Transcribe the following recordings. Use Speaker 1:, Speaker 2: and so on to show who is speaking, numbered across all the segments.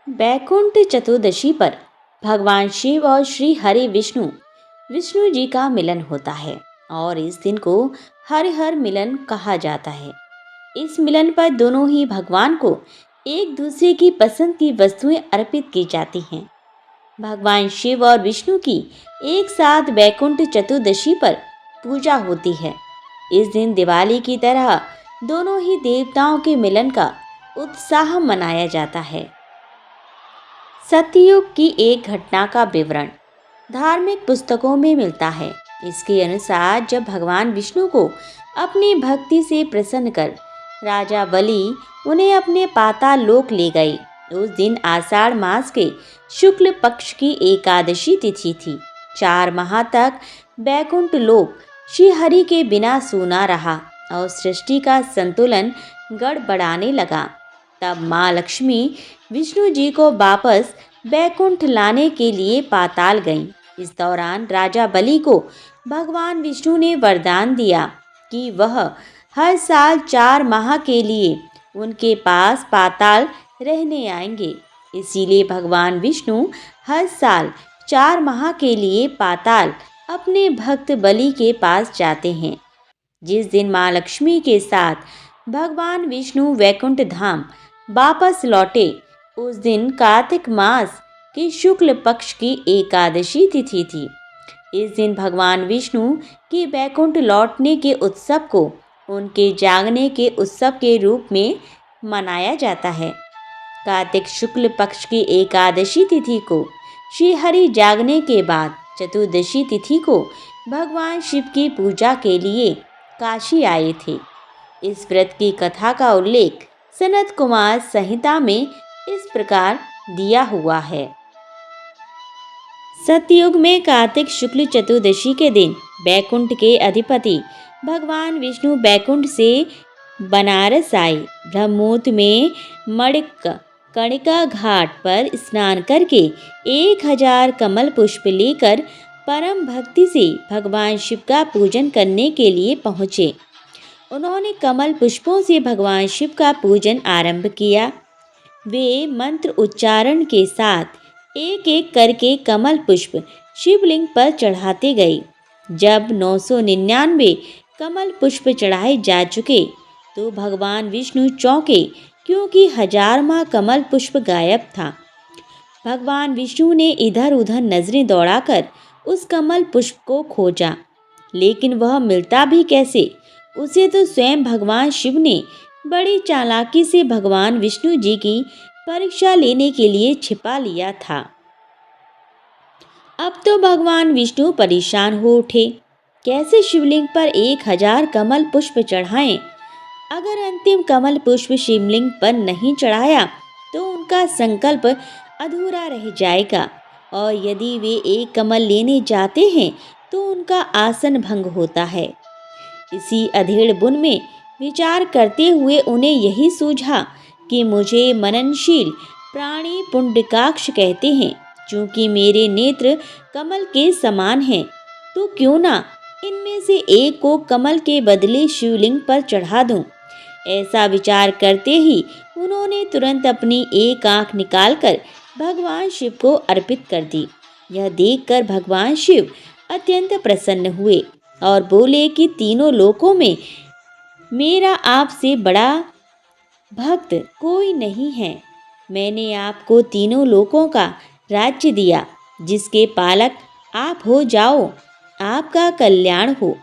Speaker 1: बैकुंठ चतुर्दशी पर भगवान शिव और श्री हरि विष्णु विष्णु जी का मिलन होता है और इस दिन को हर हर मिलन कहा जाता है। इस मिलन पर दोनों ही भगवान को एक दूसरे की पसंद की वस्तुएं अर्पित की जाती हैं। भगवान शिव और विष्णु की एक साथ बैकुंठ चतुर्दशी पर पूजा होती है। इस दिन दिवाली की तरह दोनों ही देवताओं के मिलन का उत्साह मनाया जाता है। सतयुग की एक घटना का विवरण धार्मिक पुस्तकों में मिलता है। इसके अनुसार जब भगवान विष्णु को अपनी भक्ति से प्रसन्न कर राजा बलि उन्हें अपने पाताल लोक ले गए। उस दिन आषाढ़ मास के शुक्ल पक्ष की एकादशी तिथि थी। 4 माह तक बैकुंठ लोक श्रीहरि के बिना सूना रहा और सृष्टि का संतुलन गड़बड़ाने लगा। तब माँ लक्ष्मी विष्णु जी को वापस बैकुंठ लाने के लिए पाताल गईं। इस दौरान राजा बलि को भगवान विष्णु ने वरदान दिया कि वह हर साल 4 माह के लिए उनके पास पाताल रहने आएंगे। इसीलिए भगवान विष्णु हर साल 4 माह के लिए पाताल अपने भक्त बलि के पास जाते हैं। जिस दिन माँ लक्ष्मी के साथ भगवान विष्णु वैकुंठ धाम वापस लौटे उस दिन कार्तिक मास की शुक्ल पक्ष की एकादशी तिथि थी। इस दिन भगवान विष्णु की बैकुंठ लौटने के उत्सव को उनके जागने के उत्सव के रूप में मनाया जाता है। कार्तिक शुक्ल पक्ष की एकादशी तिथि को श्री हरि जागने के बाद चतुर्दशी तिथि को भगवान शिव की पूजा के लिए काशी आए थे। इस व्रत की कथा का उल्लेख सनत कुमार संहिता में इस प्रकार दिया हुआ है। सतयुग में कार्तिक शुक्ल चतुर्दशी के दिन बैकुंठ के अधिपति भगवान विष्णु बैकुंठ से बनारस आए। ब्रह्ममुहूर्त में मणिक कणिका घाट पर स्नान करके 1000 कमल पुष्प लेकर परम भक्ति से भगवान शिव का पूजन करने के लिए पहुँचे। उन्होंने कमल पुष्पों से भगवान शिव का पूजन आरंभ किया। वे मंत्र उच्चारण के साथ एक एक करके कमल पुष्प शिवलिंग पर चढ़ाते गए। जब 999 कमल पुष्प चढ़ाए जा चुके तो भगवान विष्णु चौंके क्योंकि 1000वां कमल पुष्प गायब था। भगवान विष्णु ने इधर उधर नजरें दौड़ाकर उस कमल पुष्प को खोजा, लेकिन वह मिलता भी कैसे। उसे तो स्वयं भगवान शिव ने बड़ी चालाकी से भगवान विष्णु जी की परीक्षा लेने के लिए छिपा लिया था। अब तो भगवान विष्णु परेशान हो उठे। कैसे शिवलिंग पर 1000 कमल पुष्प चढ़ाएं? अगर अंतिम कमल पुष्प शिवलिंग पर नहीं चढ़ाया तो उनका संकल्प अधूरा रह जाएगा और यदि वे एक कमल लेने जाते हैं तो उनका आसन भंग होता है। इसी अधेड़ बुन में विचार करते हुए उन्हें यही सूझा कि मुझे मननशील प्राणी पुंडकाक्ष कहते हैं। चूंकि मेरे नेत्र कमल के समान हैं तो क्यों ना इनमें से एक को कमल के बदले शिवलिंग पर चढ़ा दूं। ऐसा विचार करते ही उन्होंने तुरंत अपनी एक आंख निकालकर भगवान शिव को अर्पित कर दी। यह देखकर भगवान शिव अत्यंत प्रसन्न हुए और बोले कि तीनों लोकों में मेरा आपसे बड़ा भक्त कोई नहीं है। मैंने आपको तीनों लोकों का राज्य दिया, जिसके पालक आप हो जाओ, आपका कल्याण हो।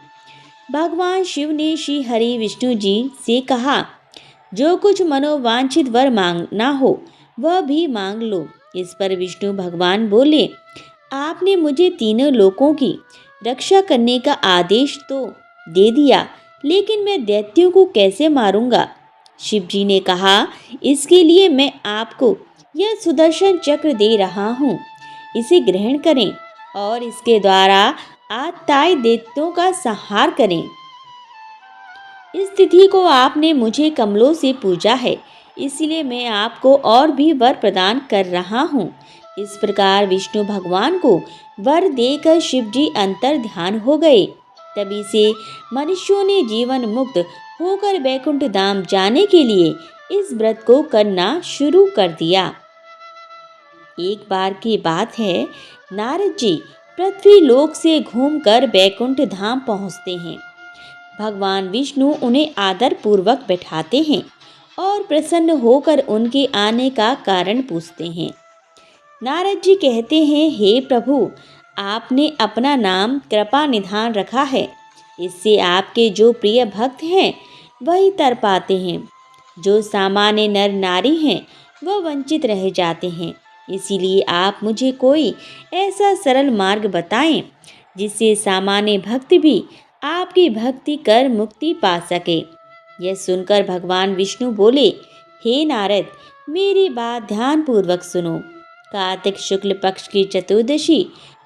Speaker 1: भगवान शिव ने श्री हरि विष्णु जी से कहा, जो कुछ मनोवांछित वर मांगना हो वह भी मांग लो। इस पर विष्णु भगवान बोले, आपने मुझे तीनों लोकों की रक्षा करने का आदेश तो दे दिया, लेकिन मैं दैत्यों को कैसे मारूंगा। शिव जी ने कहा, इसके लिए मैं आपको यह सुदर्शन चक्र दे रहा हूँ, इसे ग्रहण करें और इसके द्वारा आतताई दैत्यों का संहार करें। इस तिथि को आपने मुझे कमलों से पूजा है, इसलिए मैं आपको और भी वर प्रदान कर रहा हूँ। इस प्रकार विष्णु भगवान को वर देकर शिव जी अंतर ध्यान हो गए। तभी से मनुष्यों ने जीवन मुक्त होकर बैकुंठ धाम जाने के लिए इस व्रत को करना शुरू कर दिया। एक बार की बात है, नारद जी पृथ्वी लोक से घूमकर बैकुंठ धाम पहुँचते हैं। भगवान विष्णु उन्हें आदर पूर्वक बैठाते हैं और प्रसन्न होकर उनके आने का कारण पूछते हैं। नारद जी कहते हैं, हे प्रभु, आपने अपना नाम कृपा निधान रखा है। इससे आपके जो प्रिय भक्त हैं वही तर पाते हैं। जो सामान्य नर नारी हैं वह वंचित रह जाते हैं। इसीलिए आप मुझे कोई ऐसा सरल मार्ग बताएं जिससे सामान्य भक्त भी आपकी भक्ति कर मुक्ति पा सके। यह सुनकर भगवान विष्णु बोले, हे नारद, मेरी बात ध्यान पूर्वक सुनो। कार्तिक शुक्ल पक्ष की चतुर्दशी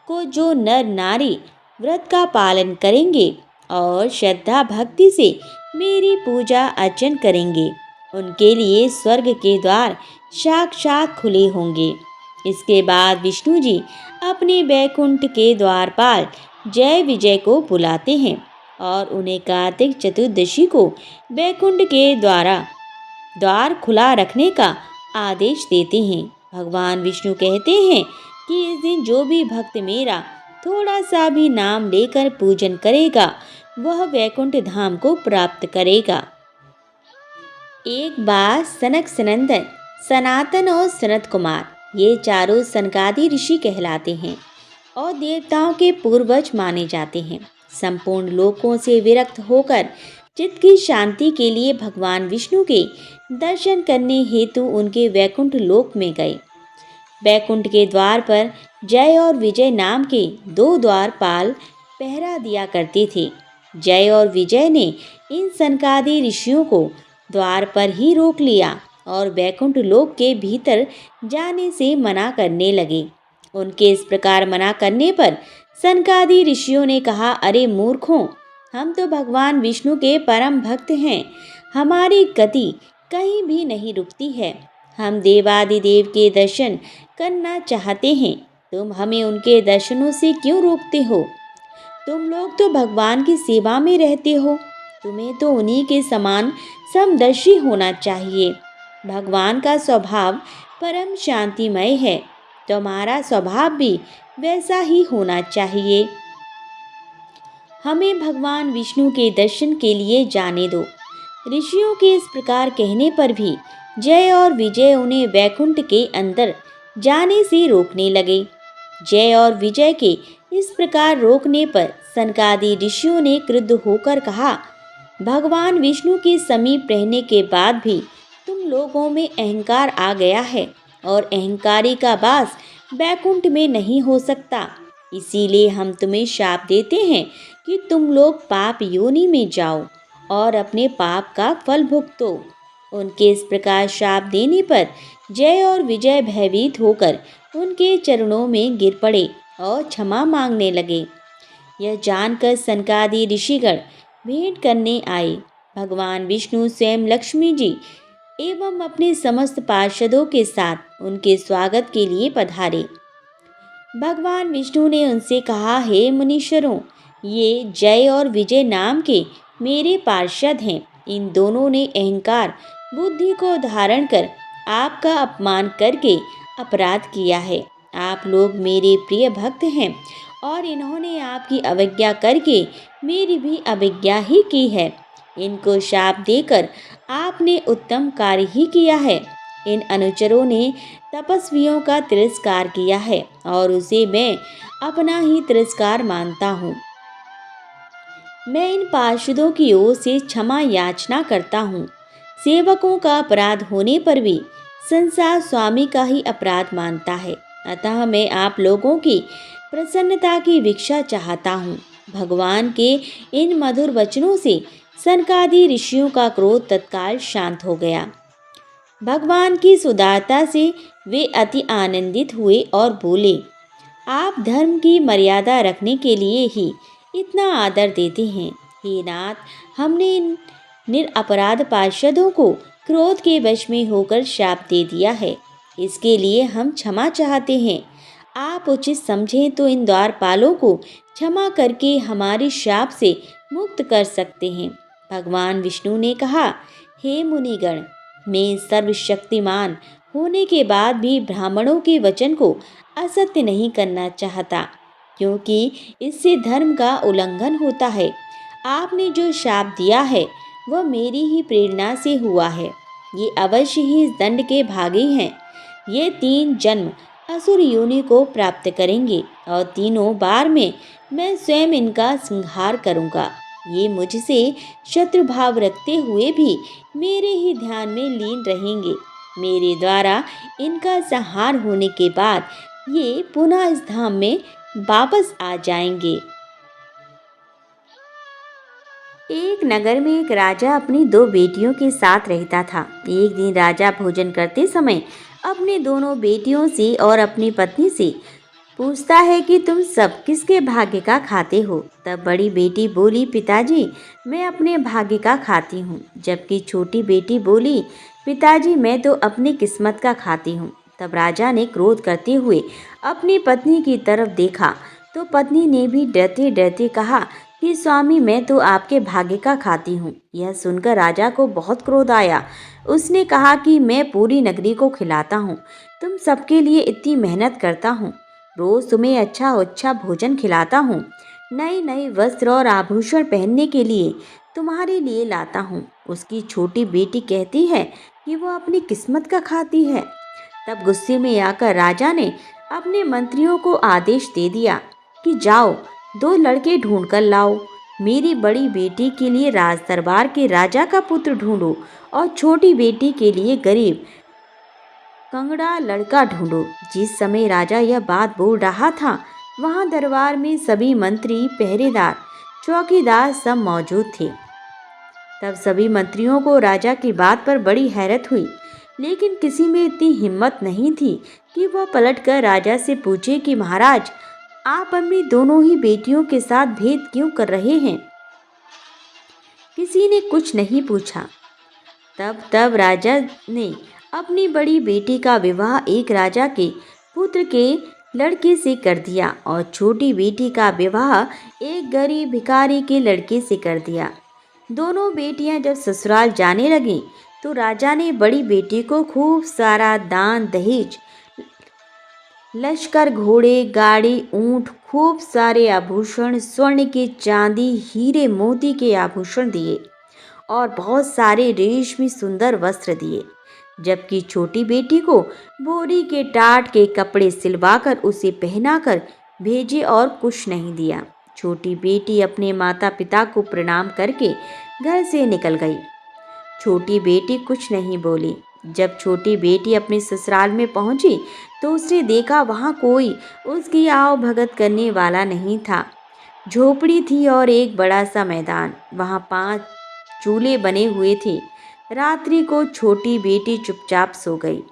Speaker 1: को जो नर नारी व्रत का पालन करेंगे और श्रद्धा भक्ति से मेरी पूजा अर्चन करेंगे, उनके लिए स्वर्ग के द्वार साक्षात खुले होंगे। इसके बाद विष्णु जी अपने बैकुंठ के द्वारपाल जय विजय को बुलाते हैं और उन्हें कार्तिक चतुर्दशी को बैकुंठ के द्वार खुला रखने का आदेश देते हैं। भगवान विष्णु कहते हैं कि इस दिन जो भी भक्त मेरा थोड़ा सा भी नाम लेकर पूजन करेगा वह वैकुंठ धाम को प्राप्त करेगा। एक बार सनक सनंदन, सनातन और सनत कुमार, ये चारों सनकादि ऋषि कहलाते हैं और देवताओं के पूर्वज माने जाते हैं। संपूर्ण लोकों से विरक्त होकर चित्त की शांति के लिए भगवान विष्णु के दर्शन करने हेतु उनके वैकुंठ लोक में गए। वैकुंठ के द्वार पर जय और विजय नाम के दो द्वारपाल पहरा दिया करते थे। जय और विजय ने इन सनकादि ऋषियों को द्वार पर ही रोक लिया और वैकुंठ लोक के भीतर जाने से मना करने लगे। उनके इस प्रकार मना करने पर सनकादि ऋषियों ने कहा, अरे मूर्खों, हम तो भगवान विष्णु के परम भक्त हैं। हमारी गति कहीं भी नहीं रुकती है। हम देवादिदेव के दर्शन करना चाहते हैं। तुम हमें उनके दर्शनों से क्यों रोकते हो? तुम लोग तो भगवान की सेवा में रहते हो। तुम्हें तो उन्हीं के समान समदर्शी होना चाहिए। भगवान का स्वभाव परम शांतिमय है। तुम्हारा स्वभाव भी वैसा ही होना चाहिए। हमें भगवान विष्णु के दर्शन के लिए जाने दो। ऋषियों के इस प्रकार कहने पर भी जय और विजय उन्हें वैकुंठ के अंदर जाने से रोकने लगे। जय और विजय के इस प्रकार रोकने पर सनकादि ऋषियों ने क्रुद्ध होकर कहा, भगवान विष्णु के समीप रहने के बाद भी तुम लोगों में अहंकार आ गया है और अहंकारी का वास वैकुंठ में नहीं हो सकता। इसीलिए हम तुम्हें शाप देते हैं कि तुम लोग पाप योनि में जाओ और अपने पाप का फल भुगतो। उनके इस प्रकार शाप देने पर जय और विजय भयभीत होकर उनके चरणों में गिर पड़े और क्षमा मांगने लगे। यह जानकर सनकादि ऋषिगण भेंट करने आए। भगवान विष्णु स्वयं लक्ष्मी जी एवं अपने समस्त पार्षदों के साथ उनके स्वागत के लिए पधारे। भगवान विष्णु ने उनसे कहा, हे मुनीश्वरों, ये जय और विजय नाम के मेरे पार्षद हैं। इन दोनों ने अहंकार बुद्धि को धारण कर आपका अपमान करके अपराध किया है। आप लोग मेरे प्रिय भक्त हैं और इन्होंने आपकी अवज्ञा करके मेरी भी अवज्ञा ही की है। इनको शाप देकर आपने उत्तम कार्य ही किया है। इन अनुचरों ने तपस्वियों का तिरस्कार किया है और उसे मैं अपना ही तिरस्कार मानता हूँ। मैं इन पार्षदों की ओर से क्षमा याचना करता हूँ। सेवकों का अपराध होने पर भी संसार स्वामी का ही अपराध मानता है। अतः मैं आप लोगों की प्रसन्नता की भिक्षा चाहता हूँ। भगवान के इन मधुर वचनों से सनकादि ऋषियों का क्रोध तत्काल शांत हो गया। भगवान की सुदारता से वे अति आनंदित हुए और बोले, आप धर्म की मर्यादा रखने के लिए ही इतना आदर देते हैं। हे नाथ, हमने इन निरपराध पार्षदों को क्रोध के वश में होकर शाप दे दिया है। इसके लिए हम क्षमा चाहते हैं। आप उचित समझें तो इन द्वारपालों को क्षमा करके हमारे शाप से मुक्त कर सकते हैं। भगवान विष्णु ने कहा, हे मुनिगण, मैं सर्वशक्तिमान होने के बाद भी ब्राह्मणों के वचन को असत्य नहीं करना चाहता, क्योंकि इससे धर्म का उल्लंघन होता है। आपने जो शाप दिया है वह मेरी ही प्रेरणा से हुआ है। ये अवश्य ही इस दंड के भागी हैं। ये 3 जन्म असुर योनि को प्राप्त करेंगे और तीनों बार में मैं स्वयं इनका संहार करूंगा। ये मुझसे शत्रु भाव रखते हुए भी मेरे ही ध्यान में लीन रहेंगे। मेरे द्वारा इनका संहार होने के बाद ये पुनः इस धाम में वापस आ जाएंगे। एक नगर में एक राजा अपनी 2 बेटियों के साथ रहता था। एक दिन राजा भोजन करते समय अपने दोनों बेटियों से और अपनी पत्नी से पूछता है कि तुम सब किसके भाग्य का खाते हो। तब बड़ी बेटी बोली, पिताजी मैं अपने भाग्य का खाती हूँ। जबकि छोटी बेटी बोली, पिताजी मैं तो अपनी किस्मत का खाती हूँ। तब राजा ने क्रोध करते हुए अपनी पत्नी की तरफ देखा तो पत्नी ने भी डरते डरते कहा कि स्वामी मैं तो आपके भाग्य का खाती हूँ। यह सुनकर राजा को बहुत क्रोध आया। उसने कहा कि मैं पूरी नगरी को खिलाता हूँ, तुम सबके लिए इतनी मेहनत करता हूँ, रोज तुम्हें अच्छा अच्छा भोजन खिलाता हूँ, नए नए वस्त्र और आभूषण पहनने के लिए तुम्हारे लिए लाता हूँ। उसकी छोटी बेटी कहती है कि वो अपनी किस्मत का खाती है। तब गुस्से में आकर राजा ने अपने मंत्रियों को आदेश दे दिया कि जाओ 2 लड़के ढूंढ कर लाओ। मेरी बड़ी बेटी के लिए राज दरबार के राजा का पुत्र ढूंढो और छोटी बेटी के लिए गरीब कंगड़ा लड़का ढूंढो। जिस समय राजा यह बात बोल रहा था वहां दरबार में सभी मंत्री, पहरेदार, चौकीदार सब मौजूद थे। तब सभी मंत्रियों को राजा की बात पर बड़ी हैरत हुई, लेकिन किसी में इतनी हिम्मत नहीं थी कि वह पलटकर राजा से पूछे कि महाराज आप अपनी दोनों ही बेटियों के साथ भेद क्यों कर रहे हैं। किसी ने कुछ नहीं पूछा। तब राजा ने अपनी बड़ी बेटी का विवाह एक राजा के पुत्र के लड़के से कर दिया और छोटी बेटी का विवाह एक गरीब भिखारी के लड़के से कर दिया। दोनों बेटियां जब ससुराल जाने लगीं तो राजा ने बड़ी बेटी को खूब सारा दान दहेज, लश्कर, घोड़े, गाड़ी, ऊंट, खूब सारे आभूषण, स्वर्ण के, चांदी, हीरे मोती के आभूषण दिए और बहुत सारे रेशमी सुंदर वस्त्र दिए। जबकि छोटी बेटी को बोरी के टाट के कपड़े सिलवाकर उसे पहनाकर भेजे और कुछ नहीं दिया। छोटी बेटी अपने माता पिता को प्रणाम करके घर से निकल गई। छोटी बेटी कुछ नहीं बोली। जब छोटी बेटी अपने ससुराल में पहुंची तो उसने देखा वहां कोई उसकी आओ भगत करने वाला नहीं था। झोपड़ी थी और एक बड़ा सा मैदान। वहां 5 चूल्हे बने हुए थे। रात्रि को छोटी बेटी चुपचाप सो गई।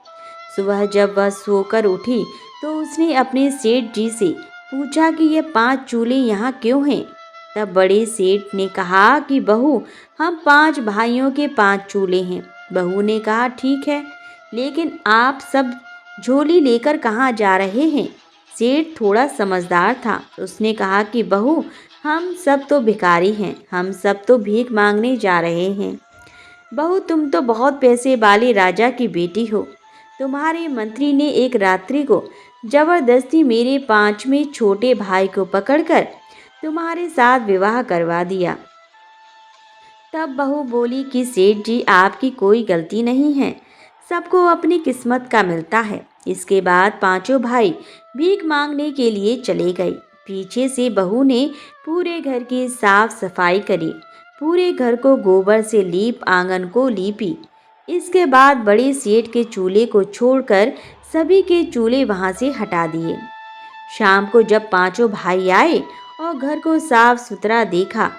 Speaker 1: सुबह जब वह सोकर उठी तो उसने अपने सेठ जी से पूछा कि ये 5 चूल्हे यहाँ क्यों हैं। तब बड़े सेठ ने कहा कि बहू हम 5 भाइयों के 5 चूल्हे हैं। बहू ने कहा ठीक है, लेकिन आप सब झोली लेकर कहाँ जा रहे हैं। सेठ थोड़ा समझदार था। उसने कहा कि बहू हम सब तो भिखारी हैं, हम सब तो भीख मांगने जा रहे हैं। बहू तुम तो बहुत पैसे वाले राजा की बेटी हो। तुम्हारे मंत्री ने एक रात्रि को जबरदस्ती मेरे 5वें छोटे भाई को पकड़कर तुम्हारे साथ विवाह करवा दिया। तब बहू बोली कि सेठ जी आपकी कोई गलती नहीं है, सबको अपनी किस्मत का मिलता है। इसके बाद 5 भाई भीख मांगने के लिए चले गए। पीछे से बहू ने पूरे घर की साफ सफाई करी, पूरे घर को गोबर से लीप, आंगन को लीपी। इसके बाद बड़े सेठ के चूल्हे को छोड़कर सभी के चूल्हे वहां से हटा दिए। शाम को जब 5 भाई आए और घर को साफ सुथरा देखा,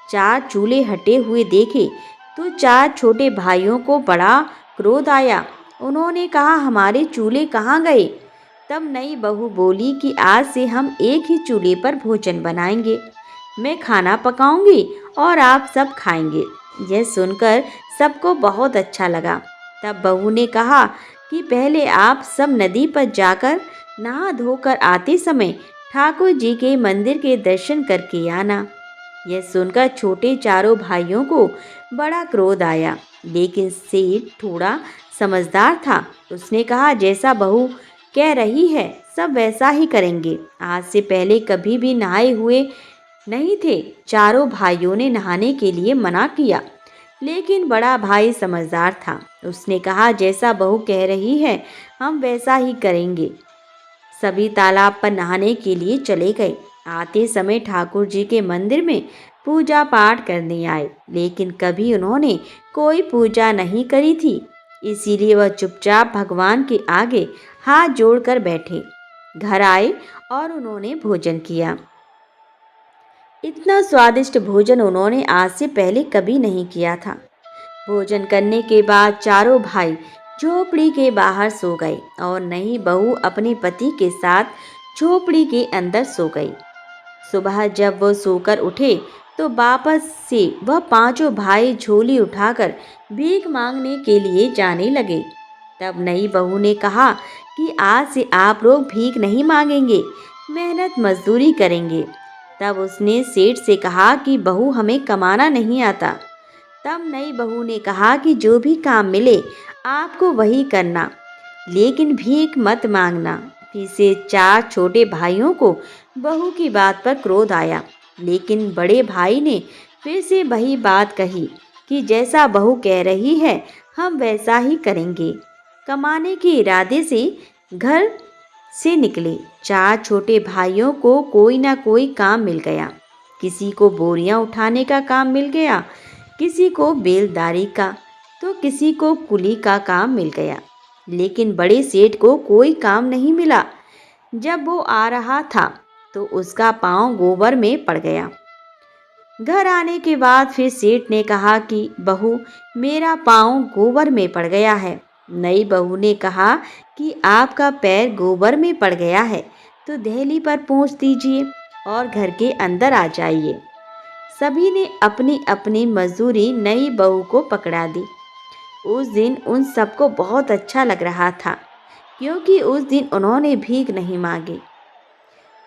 Speaker 1: 4 चूल्हे हटे हुए देखे तो 4 छोटे भाइयों को बड़ा क्रोध आया। उन्होंने कहा हमारे चूल्हे कहाँ गए। तब नई बहू बोली कि आज से हम एक ही चूल्हे पर भोजन बनाएंगे, मैं खाना पकाऊंगी और आप सब खाएंगे। यह सुनकर सबको बहुत अच्छा लगा। तब बहू ने कहा कि पहले आप सब नदी पर जाकर नहा धोकर आते समय ठाकुर जी के मंदिर के दर्शन करके आना। यह सुनकर छोटे चारों भाइयों को बड़ा क्रोध आया, लेकिन सेठ थोड़ा समझदार था। उसने कहा, जैसा बहू कह रही है सब वैसा ही करेंगे। आज से पहले कभी भी नहाए हुए नहीं थे। चारों भाइयों ने नहाने के लिए मना किया, लेकिन बड़ा भाई समझदार था। उसने कहा, जैसा बहू कह रही है हम वैसा ही करेंगे। सभी तालाब पर नहाने के लिए चले गए। आते समय ठाकुर जी के मंदिर में पूजा पाठ करने आए, लेकिन कभी उन्होंने कोई पूजा नहीं करी थी, इसीलिए वह चुपचाप भगवान के आगे हाथ जोड़कर बैठे। घर आए और उन्होंने भोजन किया। इतना स्वादिष्ट भोजन उन्होंने आज से पहले कभी नहीं किया था। भोजन करने के बाद चारों भाई झोपड़ी के बाहर सो गए और नई बहू अपने पति के साथ झोपड़ी के अंदर सो गई। सुबह जब वो सोकर उठे तो वापस से वह पांचों भाई झोली उठाकर भीख मांगने के लिए जाने लगे। तब नई बहू ने कहा कि आज से आप लोग भीख नहीं मांगेंगे, मेहनत मजदूरी करेंगे। तब उसने सेठ से कहा कि बहू हमें कमाना नहीं आता। तब नई बहू ने कहा कि जो भी काम मिले आपको वही करना, लेकिन भीख मत मांगना। फिर से चार छोटे भाइयों को बहू की बात पर क्रोध आया, लेकिन बड़े भाई ने फिर से वही बात कही कि जैसा बहू कह रही है हम वैसा ही करेंगे। कमाने के इरादे से घर से निकले चार छोटे भाइयों को कोई ना कोई काम मिल गया। किसी को बोरियां उठाने का काम मिल गया, किसी को बेलदारी का, तो किसी को कुली का काम मिल गया। लेकिन बड़े सेठ को कोई काम नहीं मिला। जब वो आ रहा था तो उसका पांव गोबर में पड़ गया। घर आने के बाद फिर सेठ ने कहा कि बहू मेरा पांव गोबर में पड़ गया है। नई बहू ने कहा कि आपका पैर गोबर में पड़ गया है तो दहली पर पोंछ दीजिए और घर के अंदर आ जाइए। सभी ने अपनी अपनी मजदूरी नई बहू को पकड़ा दी। उस दिन उन सबको बहुत अच्छा लग रहा था, क्योंकि उस दिन उन्होंने भीख नहीं मांगी।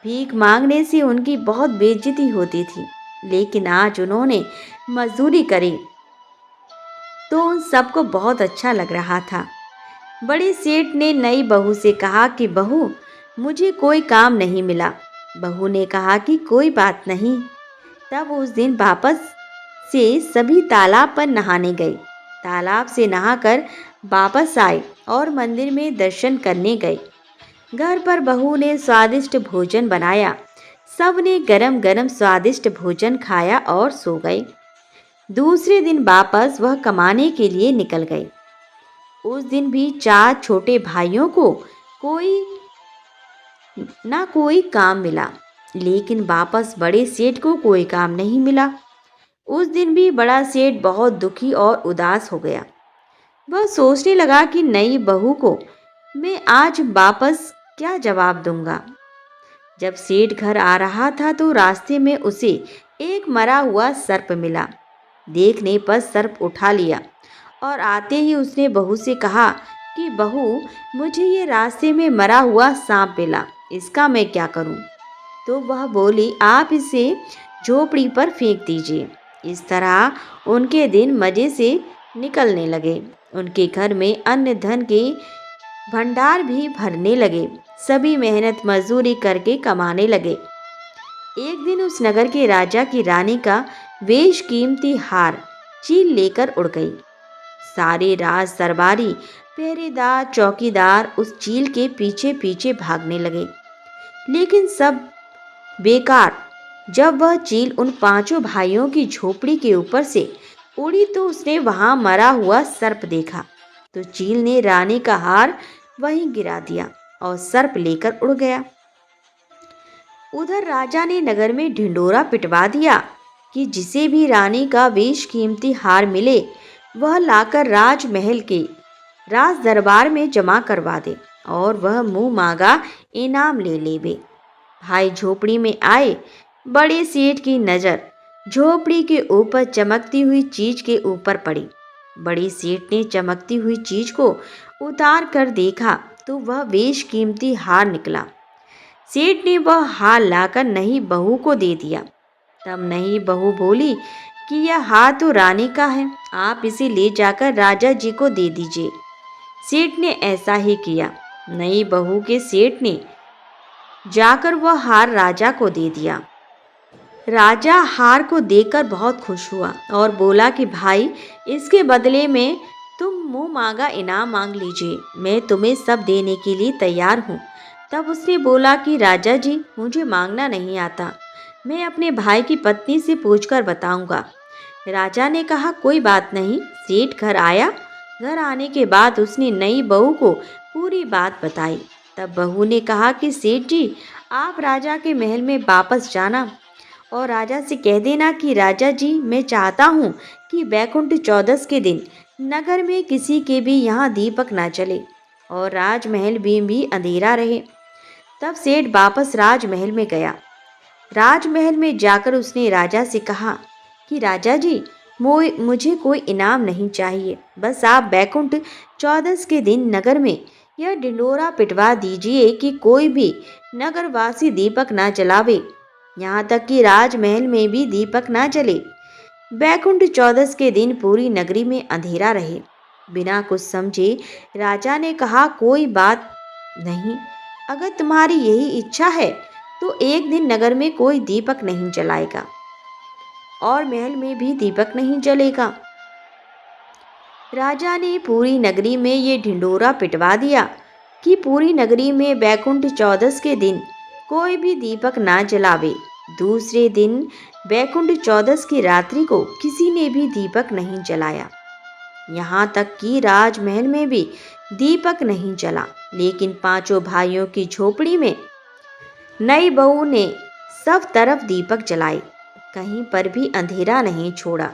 Speaker 1: भीख मांगने से उनकी बहुत बेइज्जती होती थी, लेकिन आज उन्होंने मजदूरी करी तो उन सबको बहुत अच्छा लग रहा था। बड़े सेठ ने नई बहू से कहा कि बहू मुझे कोई काम नहीं मिला। बहू ने कहा कि कोई बात नहीं। तब उस दिन वापस से सभी तालाब पर नहाने गए। तालाब से नहाकर वापस आए और मंदिर में दर्शन करने गए। घर पर बहू ने स्वादिष्ट भोजन बनाया। सब ने गरम गरम स्वादिष्ट भोजन खाया और सो गए। दूसरे दिन वापस वह कमाने के लिए निकल गए। उस दिन भी चार छोटे भाइयों को कोई ना कोई काम मिला, लेकिन वापस बड़े सेठ को कोई काम नहीं मिला। उस दिन भी बड़ा सेठ बहुत दुखी और उदास हो गया। वह सोचने लगा कि नई बहू को मैं आज वापस क्या जवाब दूंगा। जब सेठ घर आ रहा था तो रास्ते में उसे एक मरा हुआ सर्प मिला। देखने पर सर्प उठा लिया और आते ही उसने बहू से कहा कि बहू मुझे ये रास्ते में मरा हुआ सांप मिला, इसका मैं क्या करूं? तो वह बोली, आप इसे झोपड़ी पर फेंक दीजिए। इस तरह उनके दिन मज़े से निकलने लगे। उनके घर में अन्न धन के भंडार भी भरने लगे। सभी मेहनत मजदूरी करके कमाने लगे। एक दिन उस नगर के राजा की रानी का बेशकीमती हार चील लेकर उड़ गई। सारे राज दरबारी पहरेदार चौकीदार उस चील के पीछे पीछे भागने लगे, लेकिन सब बेकार। जब वह चील उन पांचों भाइयों की झोपड़ी के ऊपर से उड़ी तो उसने वहां मरा हुआ सर्प देखा। तो चील ने रानी का हार वहीं गिरा दिया और सर्प लेकर उड़ गया। उधर राजा ने नगर में ढिंडोरा पिटवा दिया कि जिसे भी रानी का बेशकीमती हार मिले वह लाकर राजमहल के राज दरबार में जमा करवा दे और वह मुंह मांगा इनाम ले लेवे। भाई झोपड़ी में आए। बड़े सेठ की नज़र झोपड़ी के ऊपर चमकती हुई चीज के ऊपर पड़ी। बड़े सेठ ने चमकती हुई चीज को उतार कर देखा तो वह बेशकीमती हार निकला। सेठ ने वह हार लाकर नई बहू को दे दिया। तब नई बहू बोली कि यह हार तो रानी का है, आप इसे ले जाकर राजा जी को दे दीजिए। सेठ ने ऐसा ही किया। नई बहू के सेठ ने जाकर वह हार राजा को दे दिया। राजा हार को देखकर बहुत खुश हुआ और बोला कि भाई, इसके बदले में तुम मुंह मांगा इनाम मांग लीजिए, मैं तुम्हें सब देने के लिए तैयार हूँ। तब उसने बोला कि राजा जी, मुझे मांगना नहीं आता, मैं अपने भाई की पत्नी से पूछकर बताऊंगा। राजा ने कहा कोई बात नहीं। सेठ घर आया। घर आने के बाद उसने नई बहू को पूरी बात बताई। तब बहू ने कहा कि सेठ जी, आप राजा के महल में वापस जाना और राजा से कह देना कि राजा जी, मैं चाहता हूँ कि बैकुंठ चौदस के दिन नगर में किसी के भी यहाँ दीपक ना चले और राजमहल में भी अंधेरा रहे। तब सेठ वापस राजमहल में गया। राजमहल में जाकर उसने राजा से कहा कि राजा जी, मुझे कोई इनाम नहीं चाहिए, बस आप बैकुंठ चौदस के दिन नगर में यह ढिंडोरा पिटवा दीजिए कि कोई भी नगरवासी दीपक ना जलावे, यहाँ तक कि राजमहल में भी दीपक ना जले। बैकुंठ चौदस के दिन पूरी नगरी में अंधेरा रहे। बिना कुछ समझे राजा ने कहा कोई बात नहीं, अगर तुम्हारी यही इच्छा है तो एक दिन नगर में कोई दीपक नहीं जलाएगा और महल में भी दीपक नहीं जलेगा। राजा ने पूरी नगरी में ये ढिंडोरा पिटवा दिया कि पूरी नगरी में बैकुंठ चौदस के दिन कोई भी दीपक ना जलावे। दूसरे दिन बैकुंठ चौदस की रात्रि को किसी ने भी दीपक नहीं जलाया, यहाँ तक कि राजमहल में भी दीपक नहीं जला। लेकिन पांचों भाइयों की झोपड़ी में नई बहू ने सब तरफ दीपक जलाए, कहीं पर भी अंधेरा नहीं छोड़ा।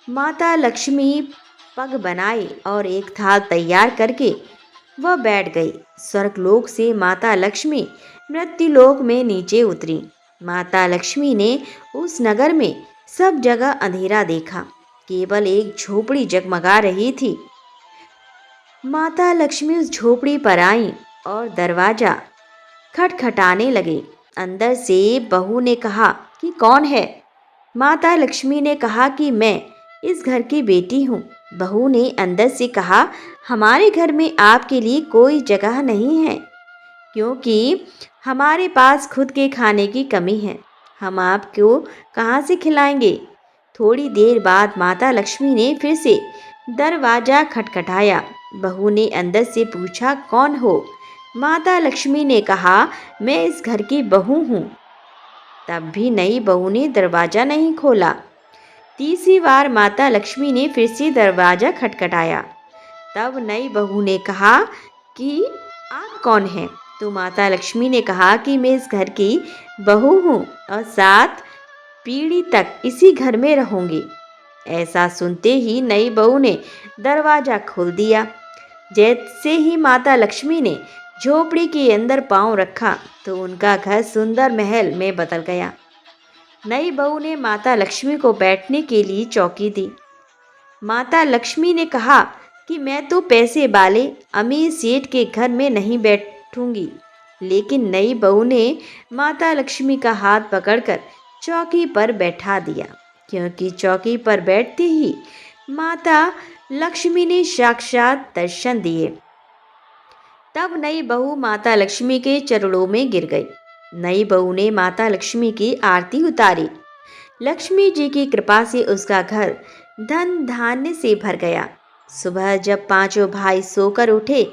Speaker 1: माता लक्ष्मी पग बनाए और एक थाल तैयार करके वह बैठ गई। स्वर्गलोक से माता लक्ष्मी मृत्युलोक में नीचे उतरी। माता लक्ष्मी ने उस नगर में सब जगह अंधेरा देखा, केवल एक झोपड़ी जगमगा रही थी। माता लक्ष्मी उस झोपड़ी पर आई और दरवाजा खटखटाने लगे। अंदर से बहू ने कहा कि कौन है? माता लक्ष्मी ने कहा कि मैं इस घर की बेटी हूँ। बहू ने अंदर से कहा, हमारे घर में आपके लिए कोई जगह नहीं है, क्योंकि हमारे पास खुद के खाने की कमी है, हम आपको कहाँ से खिलाएंगे। थोड़ी देर बाद माता लक्ष्मी ने फिर से दरवाजा खटखटाया। बहू ने अंदर से पूछा, कौन हो? माता लक्ष्मी ने कहा, मैं इस घर की बहू हूँ। तब भी नई बहू ने दरवाजा नहीं खोला। तीसरी बार माता लक्ष्मी ने फिर से दरवाजा खटखटाया। तब नई बहू ने कहा कि आप कौन हैं? तो माता लक्ष्मी ने कहा कि मैं इस घर की बहू हूँ और 7 पीढ़ी तक इसी घर में रहूंगी। ऐसा सुनते ही नई बहू ने दरवाजा खोल दिया। जैसे ही माता लक्ष्मी ने झोपड़ी के अंदर पांव रखा तो उनका घर सुंदर महल में बदल गया। नई बहू ने माता लक्ष्मी को बैठने के लिए चौकी दी। माता लक्ष्मी ने कहा कि मैं तो पैसे वाले अमीर सेठ के घर में नहीं बैठूंगी। लेकिन नई बहू ने माता लक्ष्मी का हाथ पकड़कर चौकी पर बैठा दिया, क्योंकि चौकी पर बैठते ही माता लक्ष्मी ने साक्षात दर्शन दिए। तब नई बहू माता लक्ष्मी के चरणों में गिर गई। नई बहू ने माता लक्ष्मी की आरती उतारी। लक्ष्मी जी की कृपा से उसका घर धन धान्य से भर गया। सुबह जब पांचों भाई सोकर उठे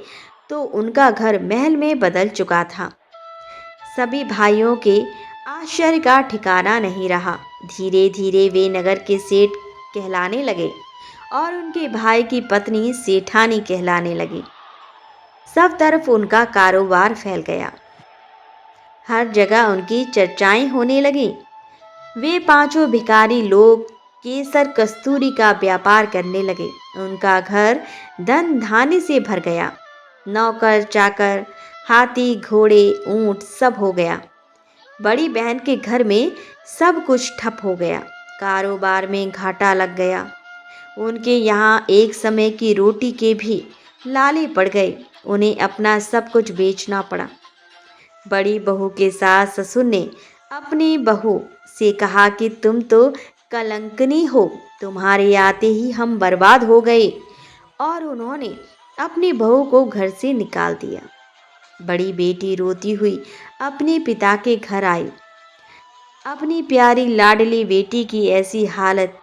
Speaker 1: तो उनका घर महल में बदल चुका था। सभी भाइयों के आश्चर्य का ठिकाना नहीं रहा। धीरे धीरे वे नगर के सेठ कहलाने लगे और उनके भाई की पत्नी सेठानी कहलाने लगी। सब तरफ उनका कारोबार फैल गया। हर जगह उनकी चर्चाएं होने लगी। वे पांचों भिखारी लोग केसर कस्तूरी का व्यापार करने लगे। उनका घर धन धान्य से भर गया। नौकर चाकर, हाथी घोड़े ऊंट सब हो गया। बड़ी बहन के घर में सब कुछ ठप हो गया। कारोबार में घाटा लग गया। उनके यहाँ एक समय की रोटी के भी लाले पड़ गए। उन्हें अपना सब कुछ बेचना पड़ा। बड़ी बहू के सास ससुर ने अपनी बहू से कहा कि तुम तो कलंकनी हो, तुम्हारे आते ही हम बर्बाद हो गए। और उन्होंने अपनी बहू को घर से निकाल दिया। बड़ी बेटी रोती हुई अपने पिता के घर आई। अपनी प्यारी लाडली बेटी की ऐसी हालत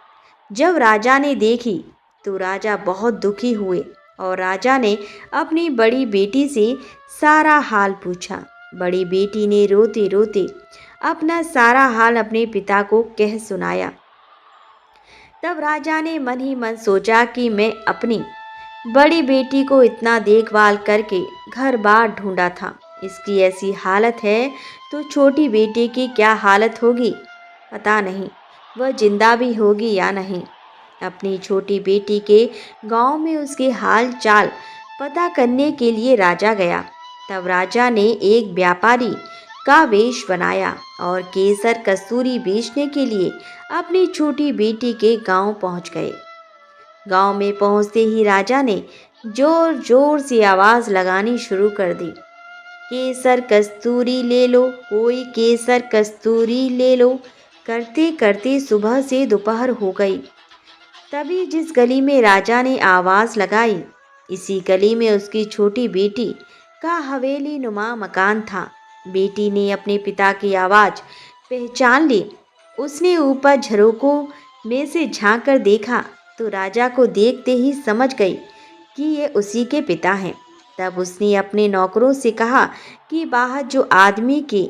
Speaker 1: जब राजा ने देखी तो राजा बहुत दुखी हुए और राजा ने अपनी बड़ी बेटी से सारा हाल पूछा। बड़ी बेटी ने रोते रोते अपना सारा हाल अपने पिता को कह सुनाया। तब राजा ने मन ही मन सोचा कि मैं अपनी बड़ी बेटी को इतना देखभाल करके घर बार ढूंढा था, इसकी ऐसी हालत है तो छोटी बेटी की क्या हालत होगी, पता नहीं वह जिंदा भी होगी या नहीं। अपनी छोटी बेटी के गांव में उसके हाल चाल पता करने के लिए राजा गया। तब राजा ने एक व्यापारी का वेश बनाया और केसर कस्तूरी बेचने के लिए अपनी छोटी बेटी के गांव पहुंच गए। गांव में पहुंचते ही राजा ने जोर जोर से आवाज लगानी शुरू कर दी। केसर कस्तूरी ले लो, कोई केसर कस्तूरी ले लो। करते करते सुबह से दोपहर हो गई। तभी जिस गली में राजा ने आवाज लगाई, इसी गली में उसकी छोटी बेटी का हवेली नुमा मकान था। बेटी ने अपने पिता की आवाज पहचान ली। उसने ऊपर झरोकों में से झांक कर देखा तो राजा को देखते ही समझ गई कि ये उसी के पिता हैं। तब उसने अपने नौकरों से कहा कि बाहर जो आदमी के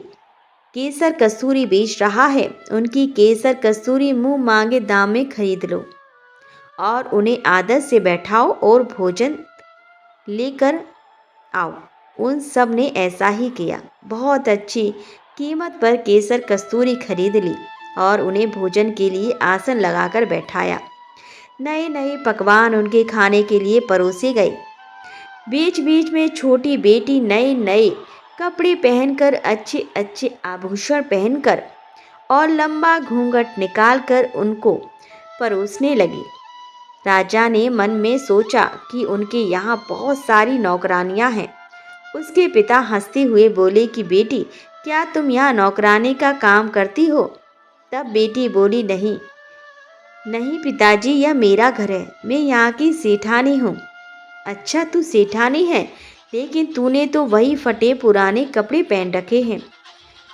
Speaker 1: केसर कस्तूरी बेच रहा है, उनकी केसर कस्तूरी मुंह मांगे दाम में खरीद लो और उन्हें आदत से बैठाओ और भोजन लेकर आओ। उन सब ने ऐसा ही किया। बहुत अच्छी कीमत पर केसर कस्तूरी खरीद ली और उन्हें भोजन के लिए आसन लगाकर बैठाया। नए नए पकवान उनके खाने के लिए परोसे गए। बीच बीच में छोटी बेटी नए नए कपड़े पहनकर, अच्छे अच्छे आभूषण पहनकर और लंबा घूंघट निकालकर उनको परोसने लगी। राजा ने मन में सोचा कि उनके यहाँ बहुत सारी नौकरानियाँ हैं। उसके पिता हंसते हुए बोले कि बेटी, क्या तुम यहाँ नौकरानी का काम करती हो? तब बेटी बोली, नहीं नहीं पिताजी, यह मेरा घर है, मैं यहाँ की सेठानी हूँ। अच्छा, तू सेठानी है, लेकिन तूने तो वही फटे पुराने कपड़े पहन रखे हैं,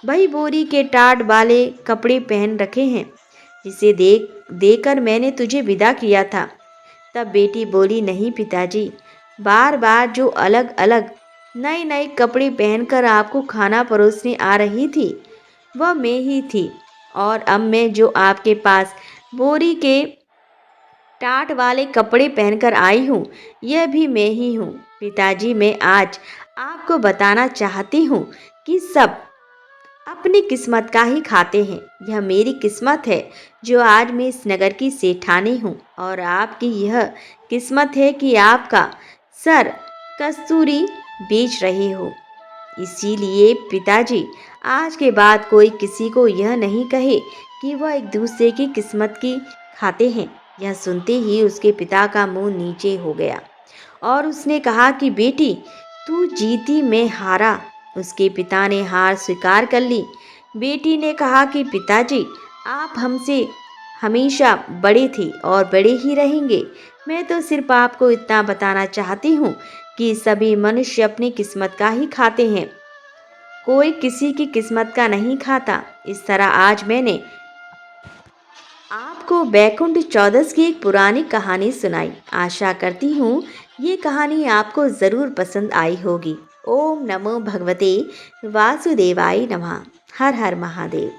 Speaker 1: वही बोरी के टाट वाले कपड़े पहन रखे हैं जिसे देकर मैंने तुझे विदा किया था। तब बेटी बोली, नहीं पिताजी, बार बार जो अलग अलग नए नए कपड़े पहनकर आपको खाना परोसने आ रही थी वह मैं ही थी, और अब मैं जो आपके पास बोरी के टाट वाले कपड़े पहनकर आई हूँ, यह भी मैं ही हूँ। पिताजी, मैं आज आपको बताना चाहती हूँ कि सब अपनी किस्मत का ही खाते हैं। यह मेरी किस्मत है जो आज मैं इस नगर की सेठानी हूँ, और आपकी यह किस्मत है कि आपका सर कस्तूरी बेच रहे हो। इसीलिए पिताजी, आज के बाद कोई किसी को यह नहीं कहे कि वह एक दूसरे की किस्मत की खाते हैं। यह सुनते ही उसके पिता का मुंह नीचे हो गया और उसने कहा कि बेटी, तू जीती, मैं हारा। उसके पिता ने हार स्वीकार कर ली। बेटी ने कहा कि पिताजी, आप हमसे हमेशा बड़े थे और बड़े ही रहेंगे। मैं तो सिर्फ आपको इतना बताना चाहती हूँ कि सभी मनुष्य अपनी किस्मत का ही खाते हैं, कोई किसी की किस्मत का नहीं खाता। इस तरह आज मैंने आपको बैकुंठ चौदस की एक पुरानी कहानी सुनाई। आशा करती हूँ ये कहानी आपको ज़रूर पसंद आई होगी। ओम नमो भगवते वासुदेवाय नमः। हर हर महादेव।